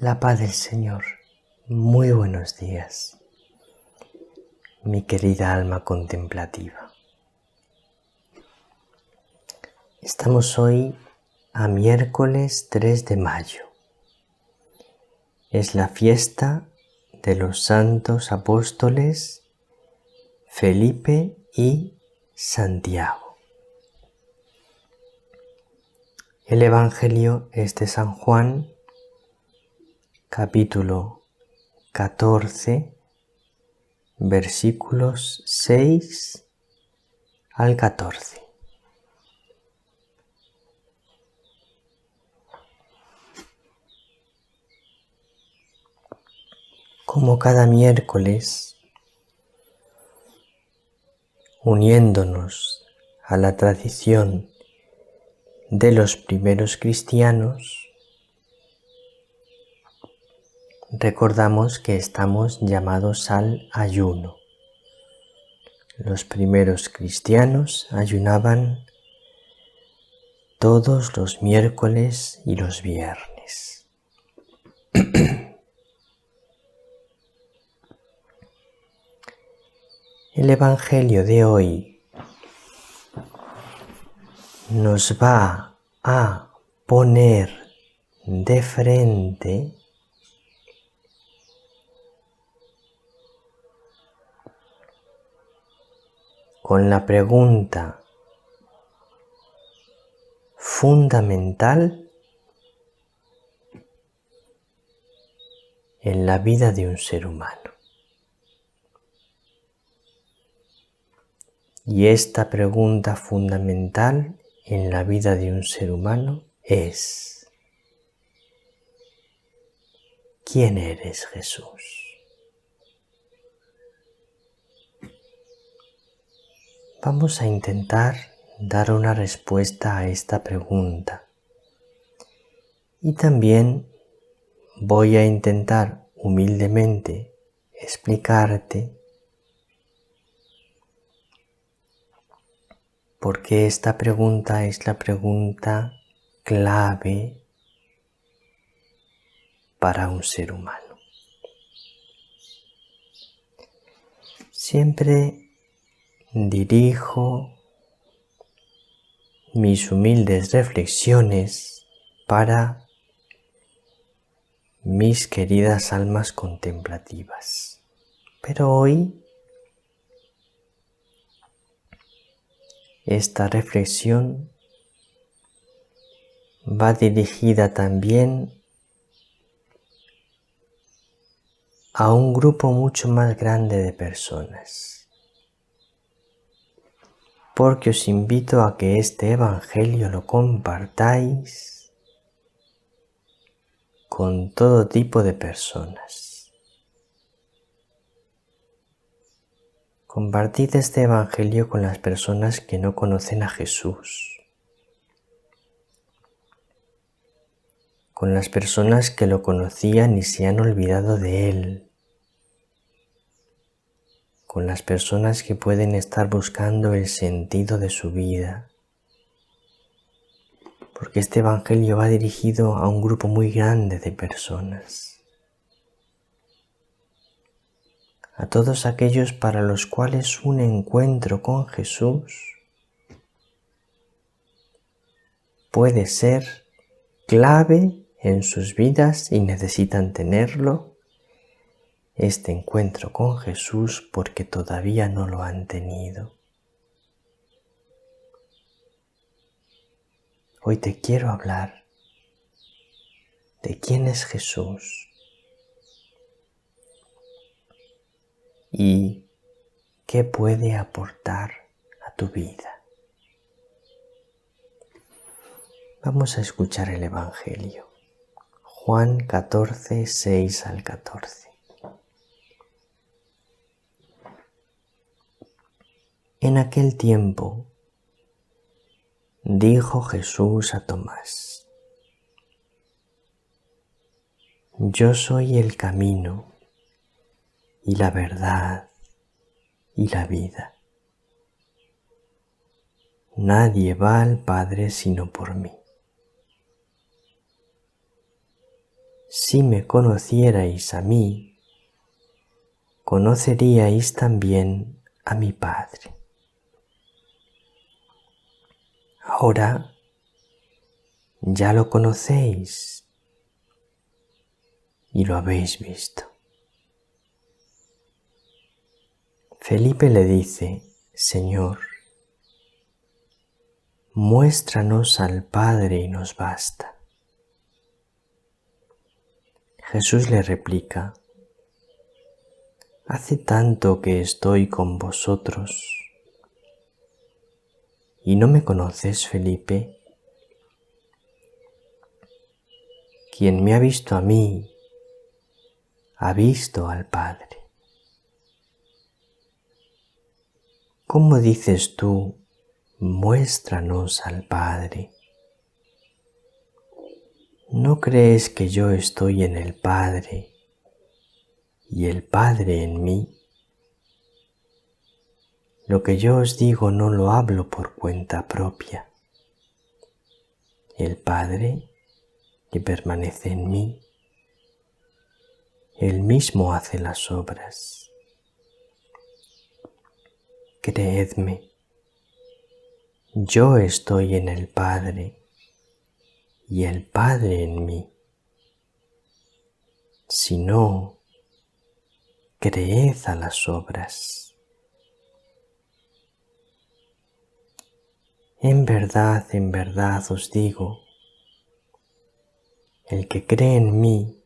La paz del Señor. Muy buenos días, mi querida alma contemplativa. Estamos hoy a miércoles 3 de mayo. Es la fiesta de los santos apóstoles Felipe y Santiago. El Evangelio es de San Juan, capítulo 14, versículos 6 al 14. Como cada miércoles, uniéndonos a la tradición de los primeros cristianos, recordamos que estamos llamados al ayuno. Los primeros cristianos ayunaban todos los miércoles y los viernes. El Evangelio de hoy nos va a poner de frente con la pregunta fundamental en la vida de un ser humano. Y esta pregunta fundamental en la vida de un ser humano es: ¿quién eres, Jesús? Vamos a intentar dar una respuesta a esta pregunta. Y también voy a intentar humildemente explicarte por qué esta pregunta es la pregunta clave para un ser humano. Siempre dirijo mis humildes reflexiones para mis queridas almas contemplativas. Pero hoy esta reflexión va dirigida también a un grupo mucho más grande de personas, porque os invito a que este Evangelio lo compartáis con todo tipo de personas. Compartid este Evangelio con las personas que no conocen a Jesús, con las personas que lo conocían y se han olvidado de Él, con las personas que pueden estar buscando el sentido de su vida, porque este Evangelio va dirigido a un grupo muy grande de personas, a todos aquellos para los cuales un encuentro con Jesús puede ser clave en sus vidas y necesitan tenerlo, este encuentro con Jesús, porque todavía no lo han tenido. Hoy te quiero hablar de quién es Jesús y qué puede aportar a tu vida. Vamos a escuchar el Evangelio. Juan 14, 6 al 14. En aquel tiempo dijo Jesús a Tomás: Yo soy el camino y la verdad y la vida. Nadie va al Padre sino por mí. si me conocierais a mí, conoceríais también a mi Padre. Ahora ya lo conocéis y lo habéis visto. Felipe le dice: Señor, muéstranos al Padre y nos basta. Jesús le replica: hace tanto que estoy con vosotros y no me conoces, Felipe. Quien me ha visto a mí, ha visto al Padre. ¿Cómo dices tú, muéstranos al Padre? ¿No crees que yo estoy en el Padre y el Padre en mí? Lo que yo os digo no lo hablo por cuenta propia. El Padre, que permanece en mí, Él mismo hace las obras. Creedme, yo estoy en el Padre y el Padre en mí. Si no, creed a las obras. En verdad os digo, el que cree en mí,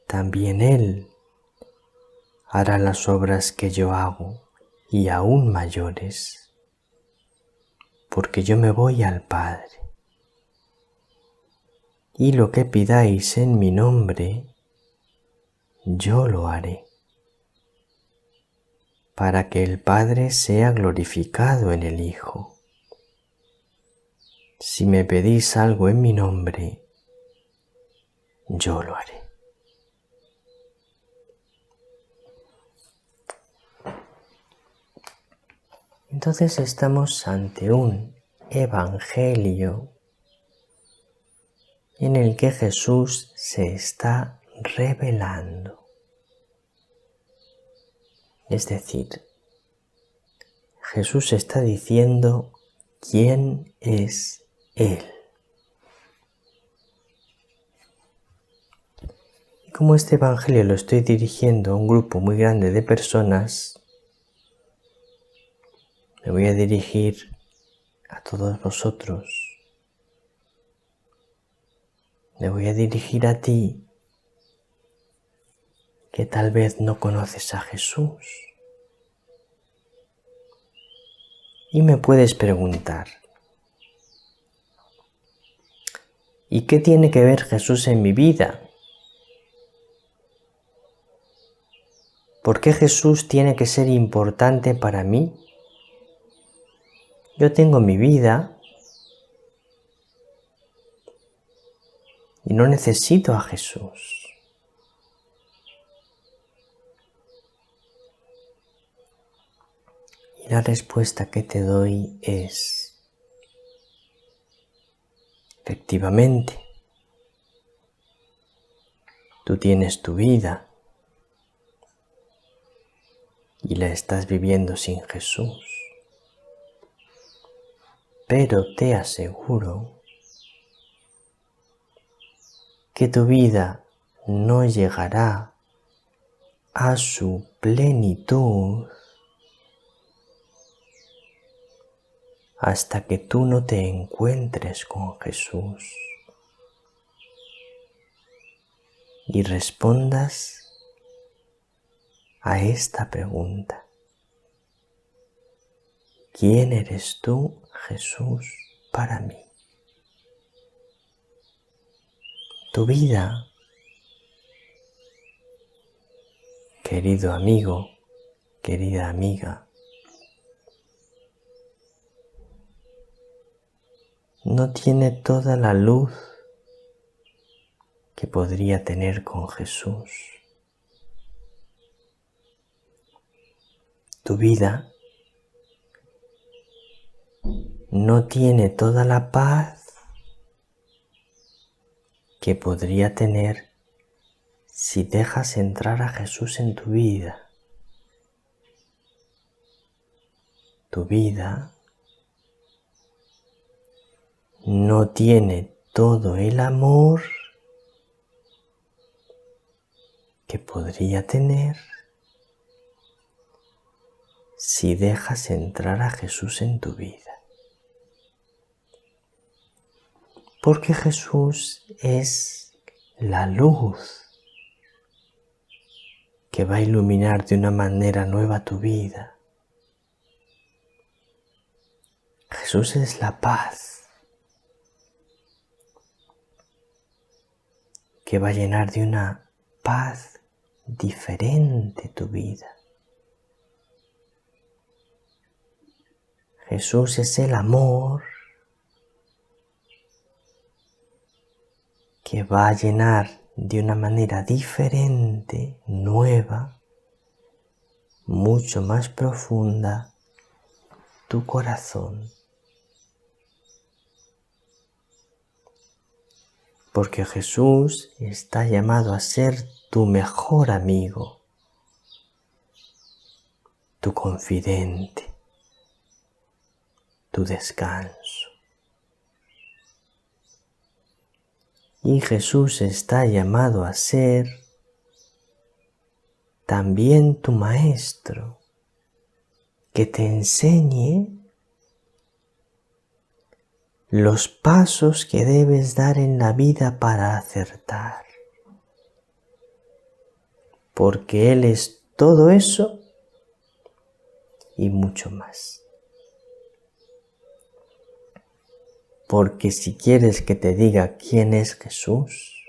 también él hará las obras que yo hago y aún mayores, porque yo me voy al Padre. Y lo que pidáis en mi nombre, yo lo haré, para que el Padre sea glorificado en el Hijo. Si me pedís algo en mi nombre, yo lo haré. Entonces estamos ante un evangelio en el que Jesús se está revelando. Es decir, Jesús está diciendo quién es Él. Y como este evangelio lo estoy dirigiendo a un grupo muy grande de personas, me voy a dirigir a todos vosotros. Me voy a dirigir a ti, que tal vez no conoces a Jesús. Y me puedes preguntar, ¿y qué tiene que ver Jesús en mi vida? ¿Por qué Jesús tiene que ser importante para mí? Yo tengo mi vida y no necesito a Jesús. Y la respuesta que te doy es, efectivamente, tú tienes tu vida y la estás viviendo sin Jesús. Pero te aseguro que tu vida no llegará a su plenitud hasta que tú no te encuentres con Jesús y respondas a esta pregunta. ¿Quién eres tú, Jesús, para mí? Tu vida, querido amigo, querida amiga, no tiene toda la luz que podría tener con Jesús. Tu vida no tiene toda la paz que podría tener si dejas entrar a Jesús en tu vida. Tu vida no tiene todo el amor que podría tener si dejas entrar a Jesús en tu vida. Porque Jesús es la luz que va a iluminar de una manera nueva tu vida. Jesús es la paz que va a llenar de una paz diferente tu vida. Jesús es el amor que va a llenar de una manera diferente, nueva, mucho más profunda, tu corazón. Porque Jesús está llamado a ser tu mejor amigo, tu confidente, tu descanso. Y Jesús está llamado a ser también tu maestro, que te enseñe los pasos que debes dar en la vida para acertar. Porque Él es todo eso y mucho más. Porque si quieres que te diga quién es Jesús,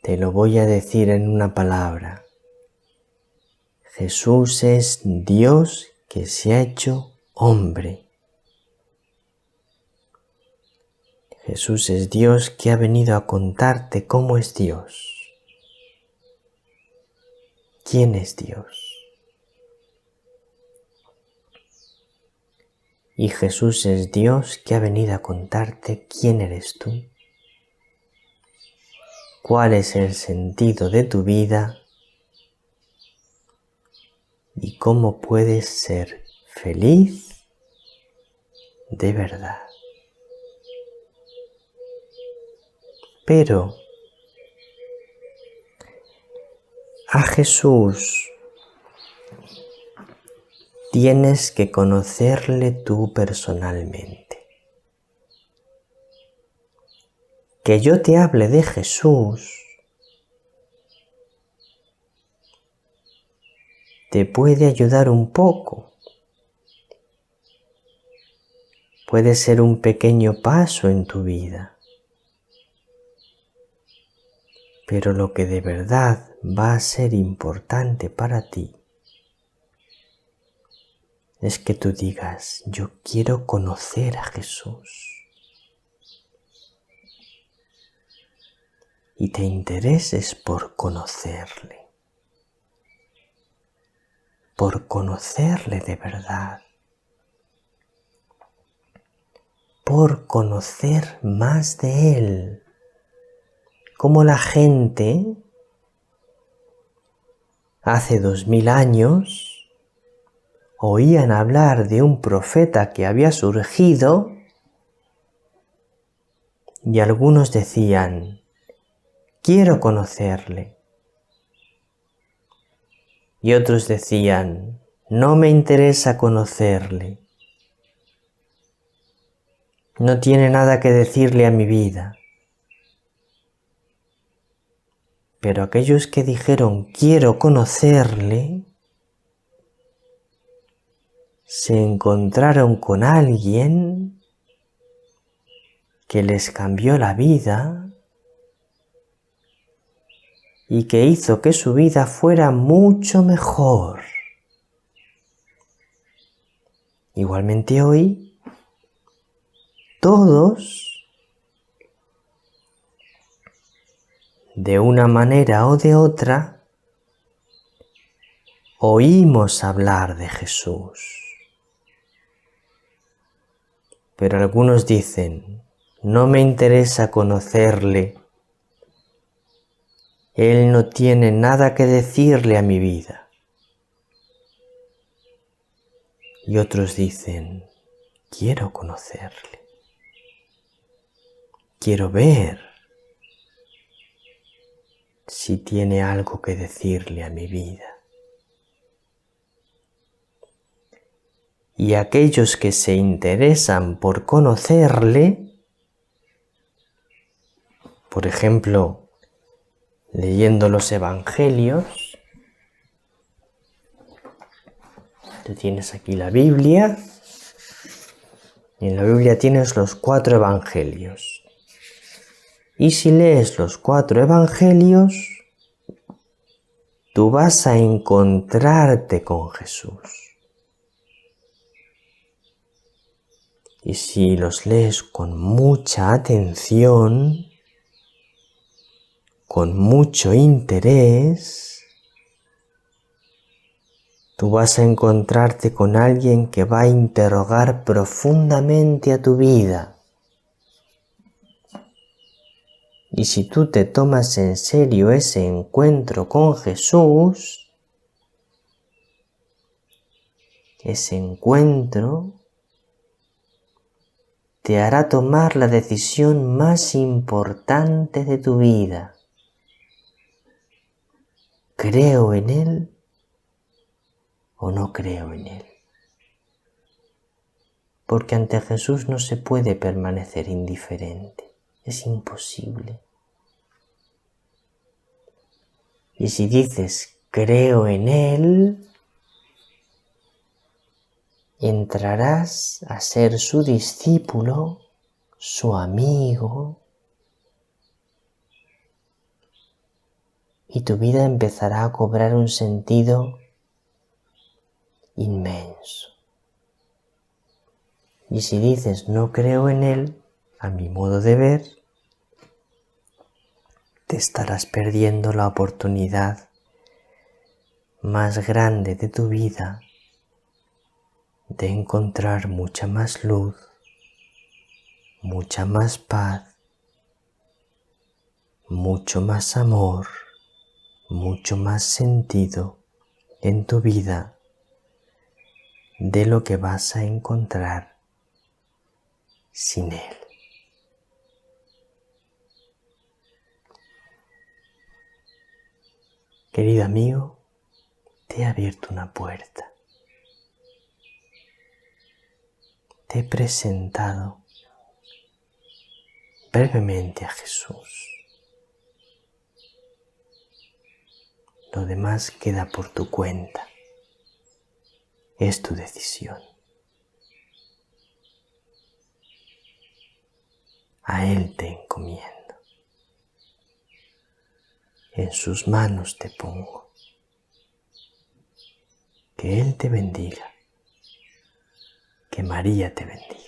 te lo voy a decir en una palabra. Jesús es Dios que se ha hecho hombre. Jesús es Dios que ha venido a contarte cómo es Dios. ¿Quién es Dios? Y Jesús es Dios que ha venido a contarte quién eres tú, cuál es el sentido de tu vida y cómo puedes ser feliz de verdad. Pero a Jesús tienes que conocerle tú personalmente. Que yo te hable de Jesús te puede ayudar un poco. Puede ser un pequeño paso en tu vida. Pero lo que de verdad va a ser importante para ti es que tú digas, yo quiero conocer a Jesús. Y te intereses por conocerle. Por conocerle de verdad. Por conocer más de Él. Como la gente hace 2000 años oían hablar de un profeta que había surgido y algunos decían, quiero conocerle. Y otros decían, no me interesa conocerle. No tiene nada que decirle a mi vida. Pero aquellos que dijeron, quiero conocerle, se encontraron con alguien que les cambió la vida y que hizo que su vida fuera mucho mejor. Igualmente hoy, todos, de una manera o de otra, oímos hablar de Jesús. Pero algunos dicen, no me interesa conocerle Él no tiene nada que decirle a mi vida. Y otros dicen, quiero conocerle, quiero ver si tiene algo que decirle a mi vida. Y aquellos que se interesan por conocerle, por ejemplo, leyendo los evangelios, tú tienes aquí la Biblia, y en la Biblia tienes los 4 evangelios. Y si lees los 4 evangelios, tú vas a encontrarte con Jesús. Y si los lees con mucha atención, con mucho interés, tú vas a encontrarte con alguien que va a interrogar profundamente a tu vida. Y si tú te tomas en serio ese encuentro con Jesús, ese encuentro te hará tomar la decisión más importante de tu vida. ¿Creo en Él o no creo en Él? Porque ante Jesús no se puede permanecer indiferente, es imposible. Y si dices, creo en Él, entrarás a ser su discípulo, su amigo, y tu vida empezará a cobrar un sentido inmenso. Y si dices, no creo en Él, a mi modo de ver, te estarás perdiendo la oportunidad más grande de tu vida de encontrar mucha más luz, mucha más paz, mucho más amor, mucho más sentido en tu vida de lo que vas a encontrar sin Él. Querido amigo, te he abierto una puerta. Te he presentado brevemente a Jesús. Lo demás queda por tu cuenta. Es tu decisión. A Él te encomiendo. En sus manos te pongo. Que Él te bendiga. Que María te bendiga.